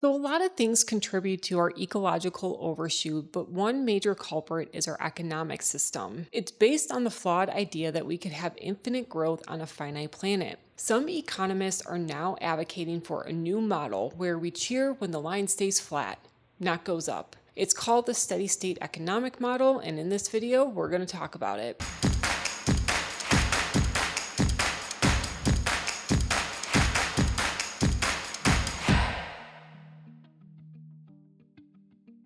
So, a lot of things contribute to our ecological overshoot, but one major culprit is our economic system. It's based on the flawed idea that we could have infinite growth on a finite planet. Some economists are now advocating for a new model where we cheer when the line stays flat, not goes up. It's called the steady state economic model, and in this video, we're going to talk about it.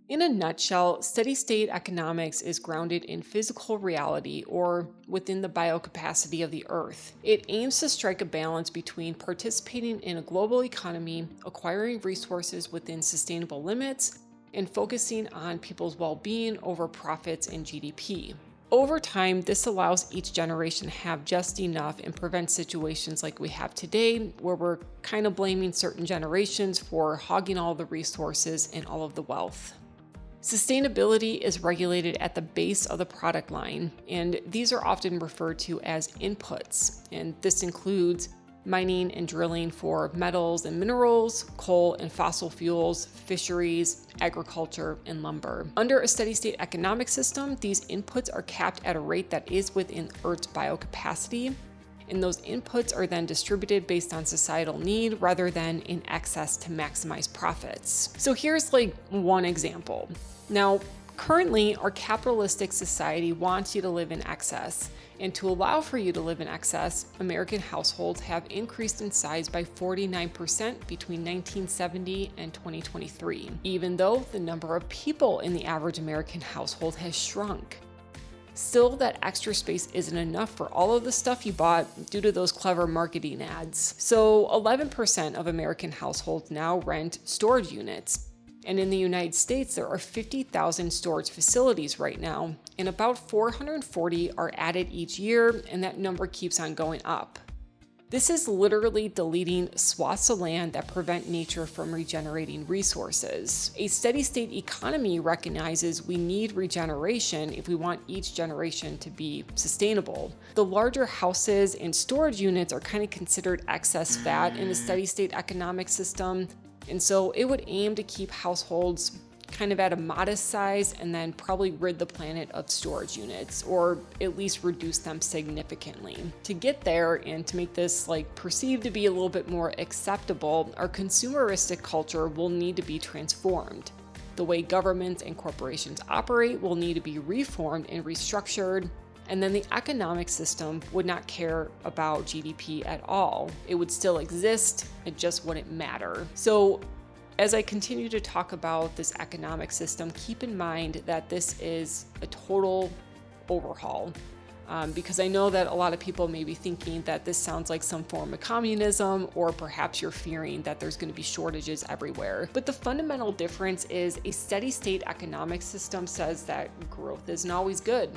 In a nutshell, steady state economics is grounded in physical reality or within the biocapacity of the Earth. It aims to strike a balance between participating in a global economy, acquiring resources within sustainable limits, and focusing on people's well-being over profits and GDP. Over time, this allows each generation to have just enough and prevents situations like we have today, where we're kind of blaming certain generations for hogging all the resources and all of the wealth. Sustainability is regulated at the base of the product line, and these are often referred to as inputs. And this includes mining and drilling for metals and minerals, coal and fossil fuels, fisheries, agriculture, and lumber. Under a steady state economic system, these inputs are capped at a rate that is within Earth's biocapacity, and those inputs are then distributed based on societal need rather than in excess to maximize profits. So here's one example. Now, currently, our capitalistic society wants you to live in excess. And to allow for you to live in excess, American households have increased in size by 49% between 1970 and 2023, even though the number of people in the average American household has shrunk. Still, that extra space isn't enough for all of the stuff you bought due to those clever marketing ads. So 11% of American households now rent storage units. And in the United States, there are 50,000 storage facilities right now, and about 440 are added each year, and that number keeps on going up. This is literally deleting swaths of land that prevent nature from regenerating resources. A steady state economy recognizes we need regeneration if we want each generation to be sustainable. The larger houses and storage units are kind of considered excess fat in a steady state economic system. And so it would aim to keep households kind of at a modest size and then probably rid the planet of storage units, or at least reduce them significantly. To get there and to make this perceived to be a little bit more acceptable, our consumeristic culture will need to be transformed. The way governments and corporations operate will need to be reformed and restructured. And then the economic system would not care about GDP at all. It would still exist, it just wouldn't matter. So as I continue to talk about this economic system, keep in mind that this is a total overhaul. Because I know that a lot of people may be thinking that this sounds like some form of communism, or perhaps you're fearing that there's going to be shortages everywhere. But the fundamental difference is a steady state economic system says that growth isn't always good.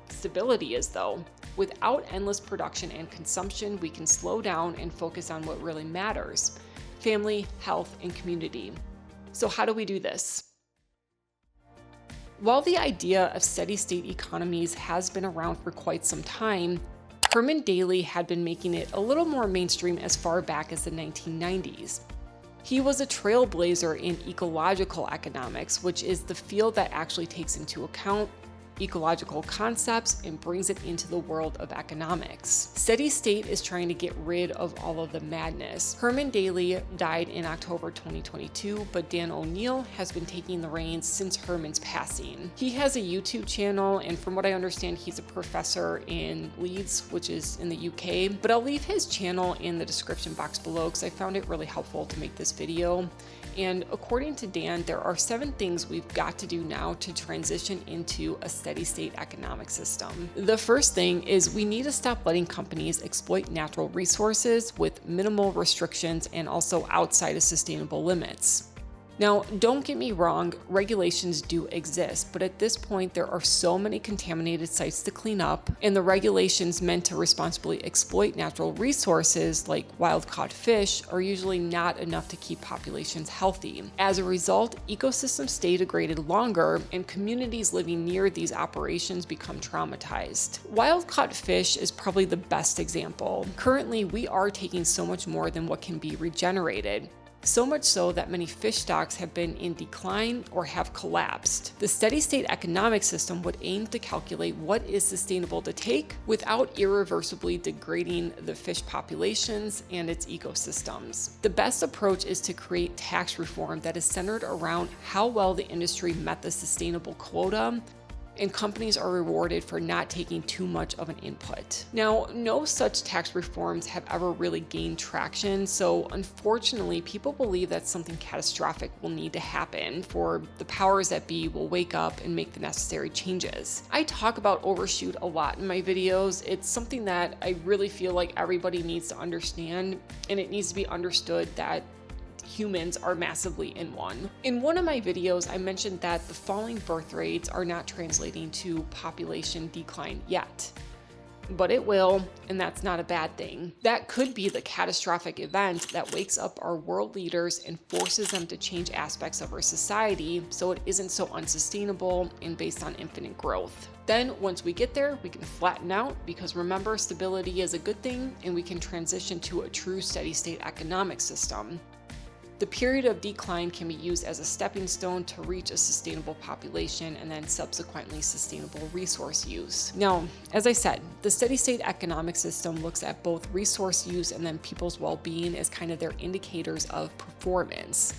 Stability is, though. Without endless production and consumption, we can slow down and focus on what really matters: family, health, and community. So how do we do this? While the idea of steady state economies has been around for quite some time, Herman Daly had been making it a little more mainstream as far back as the 1990s. He was a trailblazer in ecological economics, which is the field that actually takes into account ecological concepts and brings it into the world of economics. Steady state is trying to get rid of all of the madness. Herman Daly died in October 2022, but Dan O'Neill has been taking the reins since Herman's passing. He has a YouTube channel, and from what I understand, he's a professor in Leeds, which is in the UK, but I'll leave his channel in the description box below because I found it really helpful to make this video. And according to Dan, there are 7 things we've got to do now to transition into a steady state economic system. The first thing is we need to stop letting companies exploit natural resources with minimal restrictions and also outside of sustainable limits. Now, don't get me wrong, regulations do exist, but at this point there are so many contaminated sites to clean up, and the regulations meant to responsibly exploit natural resources like wild-caught fish are usually not enough to keep populations healthy. As a result, ecosystems stay degraded longer, and communities living near these operations become traumatized. Wild-caught fish is probably the best example. Currently, we are taking so much more than what can be regenerated. so much so that many fish stocks have been in decline or have collapsed. The steady state economic system would aim to calculate what is sustainable to take without irreversibly degrading the fish populations and its ecosystems. The best approach is to create tax reform that is centered around how well the industry met the sustainable quota, and companies are rewarded for not taking too much of an input. Now, no such tax reforms have ever really gained traction, so unfortunately, people believe that something catastrophic will need to happen for the powers that be will wake up and make the necessary changes. I talk about overshoot a lot in my videos. It's something that I really feel like everybody needs to understand, and it needs to be understood that humans are massively in one. In one of my videos, I mentioned that the falling birth rates are not translating to population decline yet, but it will, and that's not a bad thing. That could be the catastrophic event that wakes up our world leaders and forces them to change aspects of our society so it isn't so unsustainable and based on infinite growth. Then once we get there, we can flatten out, because remember, stability is a good thing, and we can transition to a true steady state economic system. The period of decline can be used as a stepping stone to reach a sustainable population and then subsequently sustainable resource use. Now, as I said, the steady state economic system looks at both resource use and then people's well-being as kind of their indicators of performance.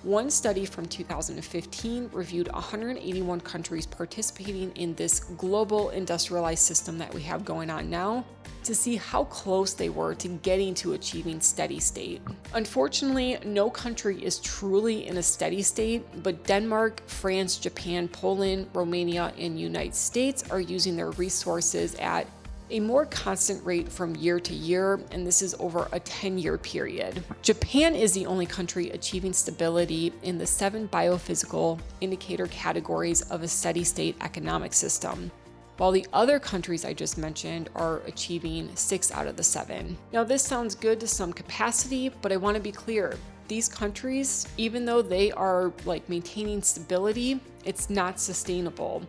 One study from 2015 reviewed 181 countries participating in this global industrialized system that we have going on now to see how close they were to getting to achieving steady state. Unfortunately, no country is truly in a steady state, but Denmark, France, Japan, Poland, Romania, and United States are using their resources at a more constant rate from year to year, and this is over a 10-year period. Japan is the only country achieving stability in the 7 biophysical indicator categories of a steady state economic system, while the other countries I just mentioned are achieving 6 out of the 7. Now, this sounds good to some capacity, but I want to be clear. These countries, even though they are maintaining stability, it's not sustainable.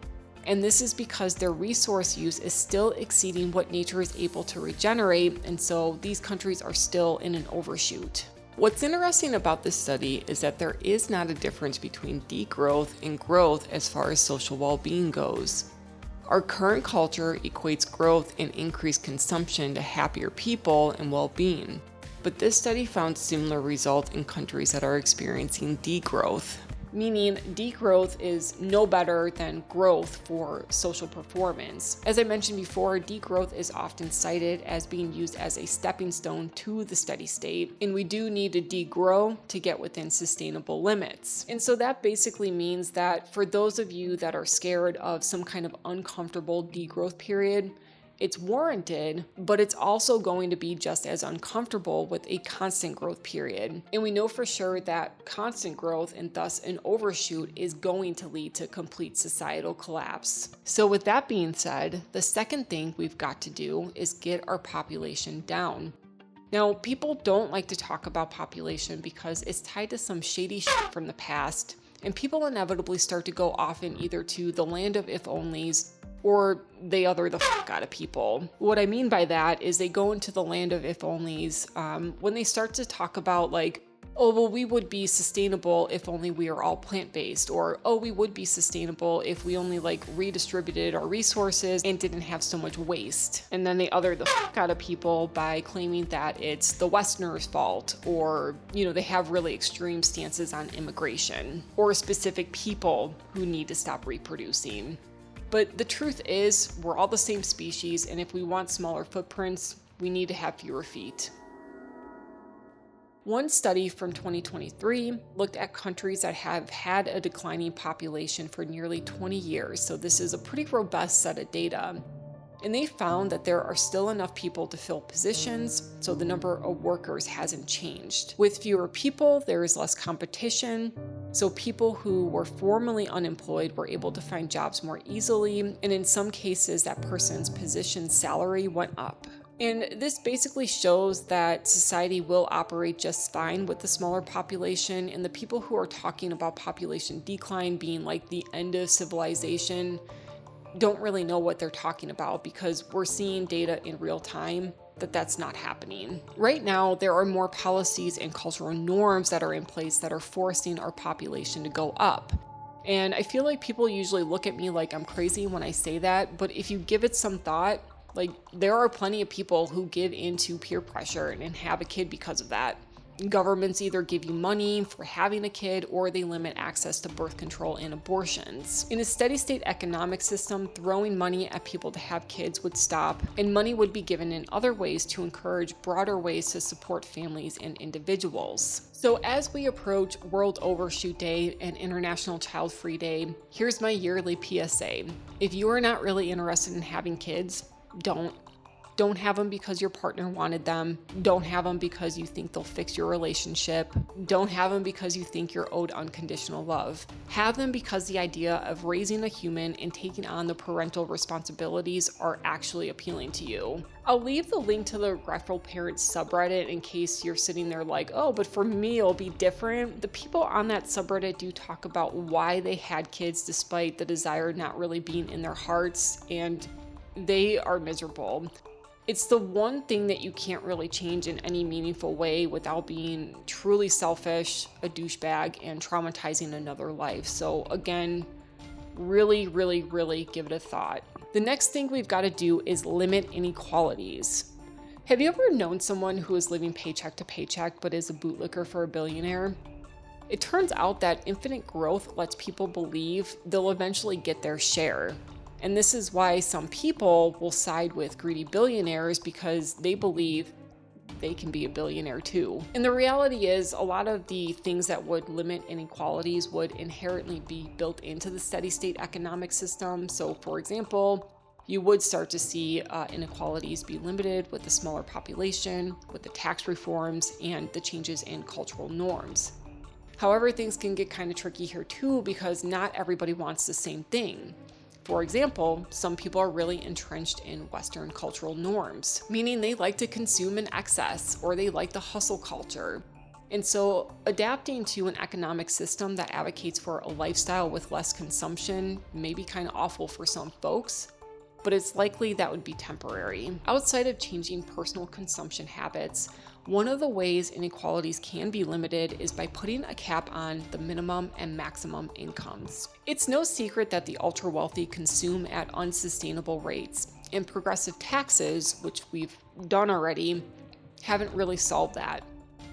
And this is because their resource use is still exceeding what nature is able to regenerate, and so these countries are still in an overshoot. What's interesting about this study is that there is not a difference between degrowth and growth as far as social well-being goes. Our current culture equates growth and increased consumption to happier people and well-being, but this study found similar results in countries that are experiencing degrowth. Meaning degrowth is no better than growth for social performance. As I mentioned before, degrowth is often cited as being used as a stepping stone to the steady state, and we do need to degrow to get within sustainable limits. And so that basically means that for those of you that are scared of some kind of uncomfortable degrowth period, it's warranted, but it's also going to be just as uncomfortable with a constant growth period. And we know for sure that constant growth and thus an overshoot is going to lead to complete societal collapse. So with that being said, the second thing we've got to do is get our population down. Now, people don't like to talk about population because it's tied to some shady shit from the past, and people inevitably start to go off in either to the land of if-onlys or they other the fuck out of people. What I mean by that is they go into the land of if-onlys when they start to talk about oh, well, we would be sustainable if only we are all plant-based, or, oh, we would be sustainable if we only redistributed our resources and didn't have so much waste. And then they other the fuck out of people by claiming that it's the Westerners' fault, or, they have really extreme stances on immigration, or specific people who need to stop reproducing. But the truth is, we're all the same species, and if we want smaller footprints, we need to have fewer feet. One study from 2023 looked at countries that have had a declining population for nearly 20 years, so this is a pretty robust set of data. And they found that there are still enough people to fill positions, so the number of workers hasn't changed. With fewer people, there is less competition, so people who were formerly unemployed were able to find jobs more easily, and in some cases, that person's position salary went up. And this basically shows that society will operate just fine with the smaller population, and the people who are talking about population decline being the end of civilization don't really know what they're talking about, because we're seeing data in real time that that's not happening. Right now, there are more policies and cultural norms that are in place that are forcing our population to go up. And I feel like people usually look at me like I'm crazy when I say that, but if you give it some thought, like there are plenty of people who give into peer pressure and have a kid because of that. Governments either give you money for having a kid or they limit access to birth control and abortions. In a steady state economic system, throwing money at people to have kids would stop, and money would be given in other ways to encourage broader ways to support families and individuals. So as we approach World Overshoot Day and International Child Free Day, here's my yearly PSA. If you are not really interested in having kids, Don't have them because your partner wanted them. Don't have them because you think they'll fix your relationship. Don't have them because you think you're owed unconditional love. Have them because the idea of raising a human and taking on the parental responsibilities are actually appealing to you. I'll leave the link to the Regretful Parents subreddit in case you're sitting there like, oh, but for me it'll be different. The people on that subreddit do talk about why they had kids despite the desire not really being in their hearts, and they are miserable. It's the one thing that you can't really change in any meaningful way without being truly selfish, a douchebag, and traumatizing another life. So again, really, really, really give it a thought. The next thing we've got to do is limit inequalities. Have you ever known someone who is living paycheck to paycheck but is a bootlicker for a billionaire? It turns out that infinite growth lets people believe they'll eventually get their share. And this is why some people will side with greedy billionaires, because they believe they can be a billionaire too. And the reality is a lot of the things that would limit inequalities would inherently be built into the steady state economic system. So for example, you would start to see inequalities be limited with the smaller population, with the tax reforms, and the changes in cultural norms. However, things can get kind of tricky here too, because not everybody wants the same thing. For example, some people are really entrenched in Western cultural norms, meaning they like to consume in excess or they like the hustle culture. And so adapting to an economic system that advocates for a lifestyle with less consumption may be kind of awful for some folks, but it's likely that would be temporary. Outside of changing personal consumption habits, one of the ways inequalities can be limited is by putting a cap on the minimum and maximum incomes. It's no secret that the ultra-wealthy consume at unsustainable rates, and progressive taxes, which we've done already, haven't really solved that.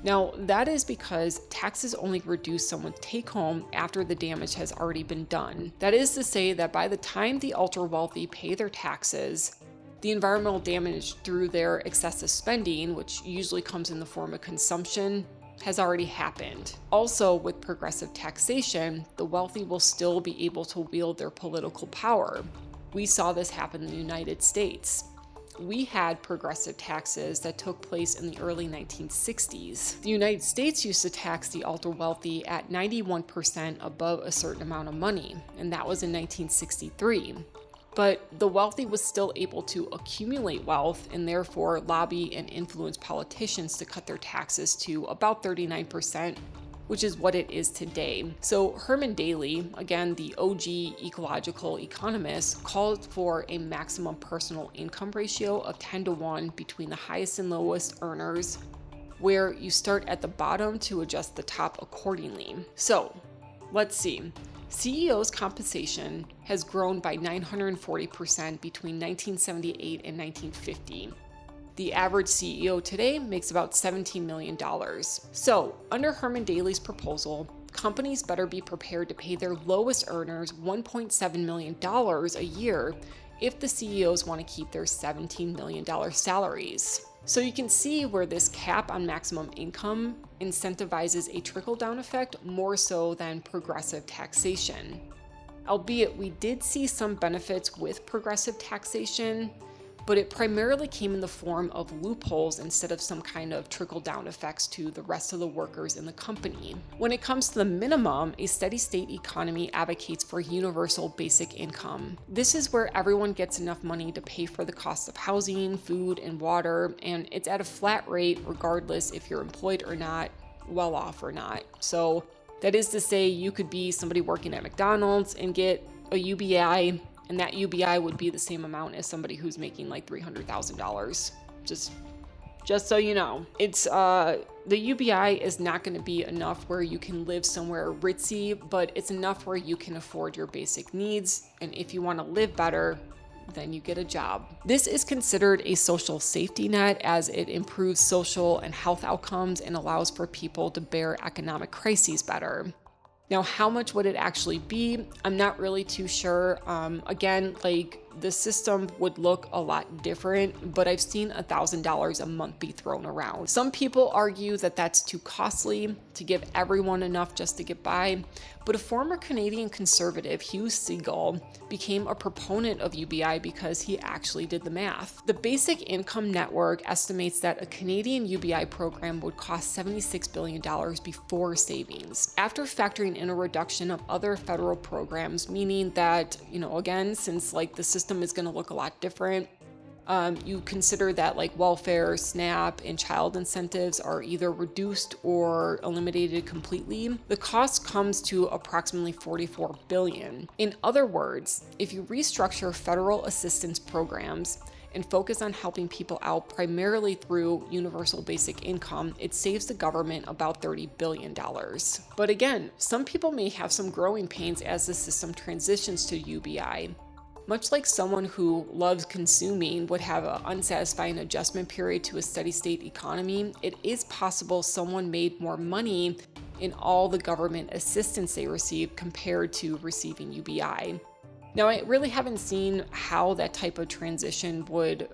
Now, that is because taxes only reduce someone's take-home after the damage has already been done. That is to say that by the time the ultra-wealthy pay their taxes, the environmental damage through their excessive spending, which usually comes in the form of consumption, has already happened. Also, with progressive taxation, the wealthy will still be able to wield their political power. We saw this happen in the United States. We had progressive taxes that took place in the early 1960s. The United States used to tax the ultra-wealthy at 91% above a certain amount of money, and that was in 1963. But the wealthy was still able to accumulate wealth and therefore lobby and influence politicians to cut their taxes to about 39%, which is what it is today. So Herman Daly, again, the OG ecological economist, called for a maximum personal income ratio of 10-to-1 between the highest and lowest earners, where you start at the bottom to adjust the top accordingly. So let's see. CEO's compensation has grown by 940% between 1978 and 1950. The average CEO today makes about $17 million. So, under Herman Daly's proposal, companies better be prepared to pay their lowest earners $1.7 million a year if the CEOs want to keep their $17 million salaries. So you can see where this cap on maximum income incentivizes a trickle-down effect more so than progressive taxation. Albeit we did see some benefits with progressive taxation, but it primarily came in the form of loopholes instead of some kind of trickle-down effects to the rest of the workers in the company. When it comes to the minimum, a steady-state economy advocates for universal basic income. This is where everyone gets enough money to pay for the cost of housing, food, and water, and it's at a flat rate regardless if you're employed or not, well off or not. So that is to say, you could be somebody working at McDonald's and get a UBI, and that UBI would be the same amount as somebody who's making like $300,000. Just Just so you know, it's the UBI is not going to be enough where you can live somewhere ritzy, but it's enough where you can afford your basic needs. And if you want to live better, then you get a job. This is considered a social safety net as it improves social and health outcomes and allows for people to bear economic crises better. Now, how much would it actually be? I'm not really too sure. Again, like the system would look a lot different, but I've seen $1,000 a month be thrown around. Some people argue that that's too costly to give everyone enough just to get by, but a former Canadian conservative, Hugh Segal, became a proponent of UBI because he actually did the math. The Basic Income Network estimates that a Canadian UBI program would cost $76 billion before savings. After factoring in a reduction of other federal programs, meaning that, again, since like the system is going to look a lot different, you consider that like welfare, SNAP, and child incentives are either reduced or eliminated completely, the cost comes to approximately $44 billion. In other words, if you restructure federal assistance programs and focus on helping people out primarily through universal basic income, it saves the government about $30 billion. But again, some people may have some growing pains as the system transitions to UBI. Much like someone who loves consuming would have an unsatisfying adjustment period to a steady state economy, it is possible someone made more money in all the government assistance they received compared to receiving UBI. Now, I really haven't seen how that type of transition would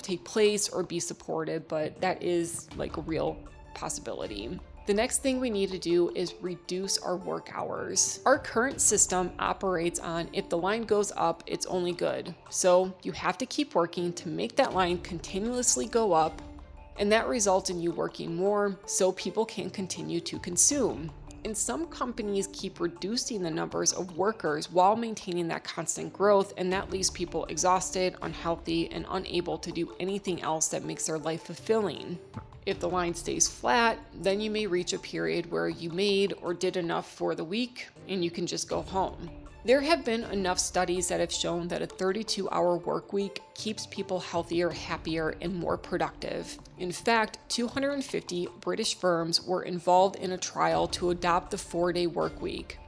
take place or be supported, but that is like a real possibility. The next thing we need to do is reduce our work hours. Our current system operates on if the line goes up, it's only good. So you have to keep working to make that line continuously go up, and that results in you working more so people can continue to consume. And some companies keep reducing the numbers of workers while maintaining that constant growth, and that leaves people exhausted, unhealthy, and unable to do anything else that makes their life fulfilling. If the line stays flat, then you may reach a period where you made or did enough for the week and you can just go home. There have been enough studies that have shown that a 32-hour work week keeps people healthier, happier, and more productive. In fact, 250 British firms were involved in a trial to adopt the 4-day work week.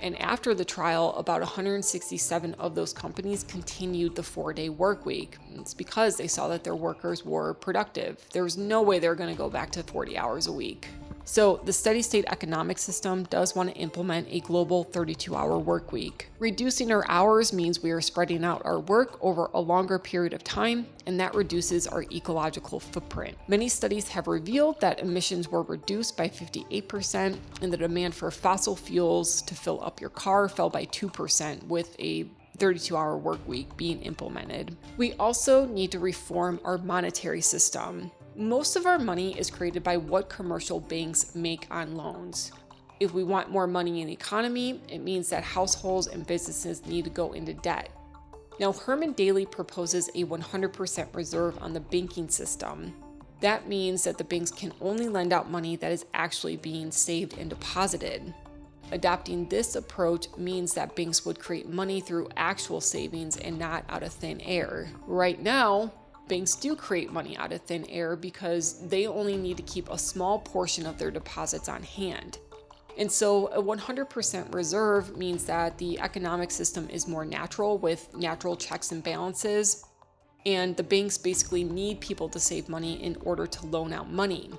And after the trial, about 167 of those companies continued the 4-day work week. It's because they saw that their workers were productive. There was no way they're going to go back to 40 hours a week. So the steady state economic system does want to implement a global 32-hour work week. Reducing our hours means we are spreading out our work over a longer period of time, and that reduces our ecological footprint. Many studies have revealed that emissions were reduced by 58%, and the demand for fossil fuels to fill up your car fell by 2% with a 32-hour work week being implemented. We also need to reform our monetary system. Most of our money is created by what commercial banks make on loans. If we want more money in the economy, it means that households and businesses need to go into debt. Now, Herman Daly proposes a 100% reserve on the banking system. That means that the banks can only lend out money that is actually being saved and deposited. Adopting this approach means that banks would create money through actual savings and not out of thin air. Right now, banks do create money out of thin air because they only need to keep a small portion of their deposits on hand. And so a 100% reserve means that the economic system is more natural with natural checks and balances, and the banks basically need people to save money in order to loan out money.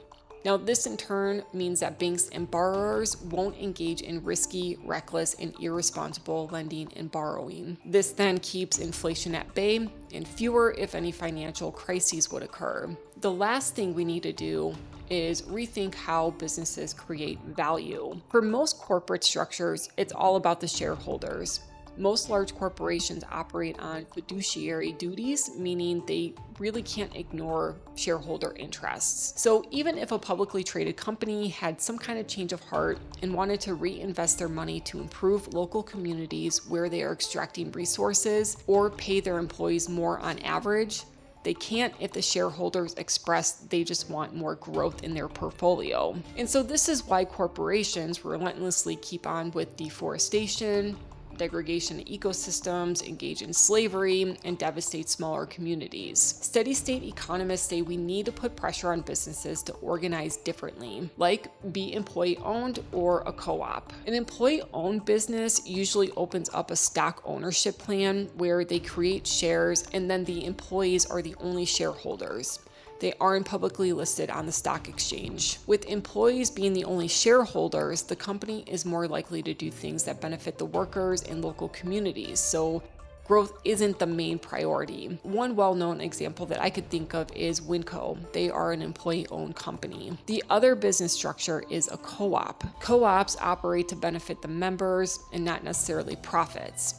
Now, this in turn means that banks and borrowers won't engage in risky, reckless, and irresponsible lending and borrowing. This then keeps inflation at bay, and fewer, if any, financial crises would occur. The last thing we need to do is rethink how businesses create value. For most corporate structures, it's all about the shareholders. Most large corporations operate on fiduciary duties, meaning they really can't ignore shareholder interests. So even if a publicly traded company had some kind of change of heart and wanted to reinvest their money to improve local communities where they are extracting resources or pay their employees more on average, they can't if the shareholders express they just want more growth in their portfolio. And so this is why corporations relentlessly keep on with deforestation, degradation of ecosystems, engage in slavery, and devastate smaller communities. Steady state economists say we need to put pressure on businesses to organize differently, like be employee owned or a co-op. An employee owned business usually opens up a stock ownership plan where they create shares and then the employees are the only shareholders. They aren't publicly listed on the stock exchange. With employees being the only shareholders, the company is more likely to do things that benefit the workers and local communities. So growth isn't the main priority. One well-known example that I could think of is Winco. They are an employee-owned company. The other business structure is a co-op. Co-ops operate to benefit the members and not necessarily profits.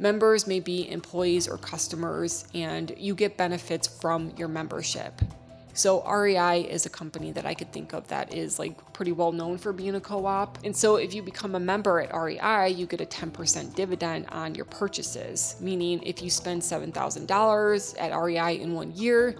Members may be employees or customers, and you get benefits from your membership. So REI is a company that I could think of that is pretty well known for being a co-op. And so if you become a member at REI, you get a 10% dividend on your purchases, meaning if you spend $7,000 at REI in 1 year,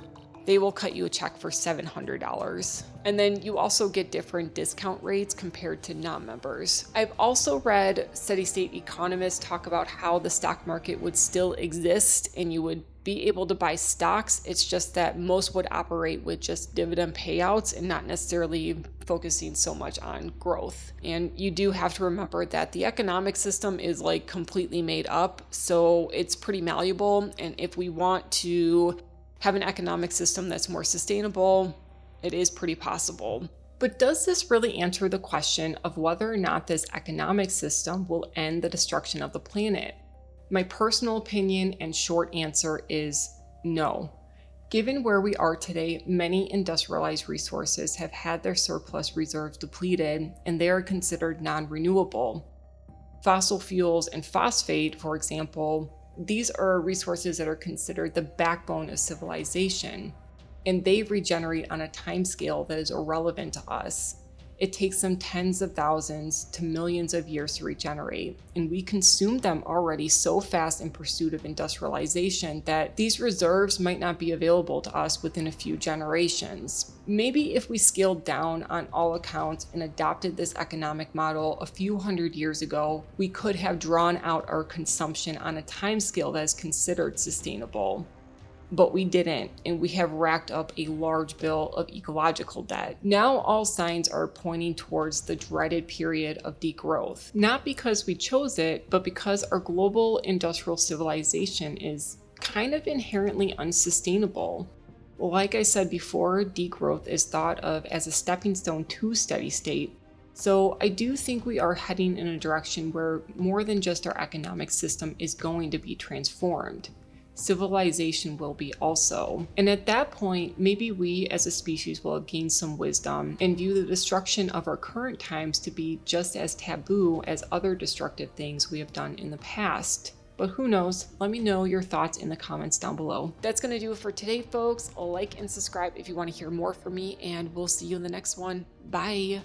they will cut you a check for $700. And then you also get different discount rates compared to non-members. I've also read steady state economists talk about how the stock market would still exist and you would be able to buy stocks. It's just that most would operate with just dividend payouts and not necessarily focusing so much on growth. And you do have to remember that the economic system is completely made up, so it's pretty malleable. And if we want to have an economic system that's more sustainable, it is pretty possible. But does this really answer the question of whether or not this economic system will end the destruction of the planet? My personal opinion and short answer is no. Given where we are today, many industrialized resources have had their surplus reserves depleted and they are considered non-renewable. Fossil fuels and phosphate, for example, these are resources that are considered the backbone of civilization, and they regenerate on a timescale that is irrelevant to us. It takes them tens of thousands to millions of years to regenerate, and we consume them already so fast in pursuit of industrialization that these reserves might not be available to us within a few generations. Maybe if we scaled down on all accounts and adopted this economic model a few hundred years ago, we could have drawn out our consumption on a timescale that is considered sustainable. But we didn't, and we have racked up a large bill of ecological debt. Now all signs are pointing towards the dreaded period of degrowth. Not because we chose it, but because our global industrial civilization is kind of inherently unsustainable. Like I said before, degrowth is thought of as a stepping stone to steady state. So I do think we are heading in a direction where more than just our economic system is going to be transformed. Civilization will be also. And at that point, maybe we as a species will have gained some wisdom and view the destruction of our current times to be just as taboo as other destructive things we have done in the past. But who knows? Let me know your thoughts in the comments down below. That's going to do it for today, folks. Like and subscribe if you want to hear more from me, and we'll see you in the next one. Bye.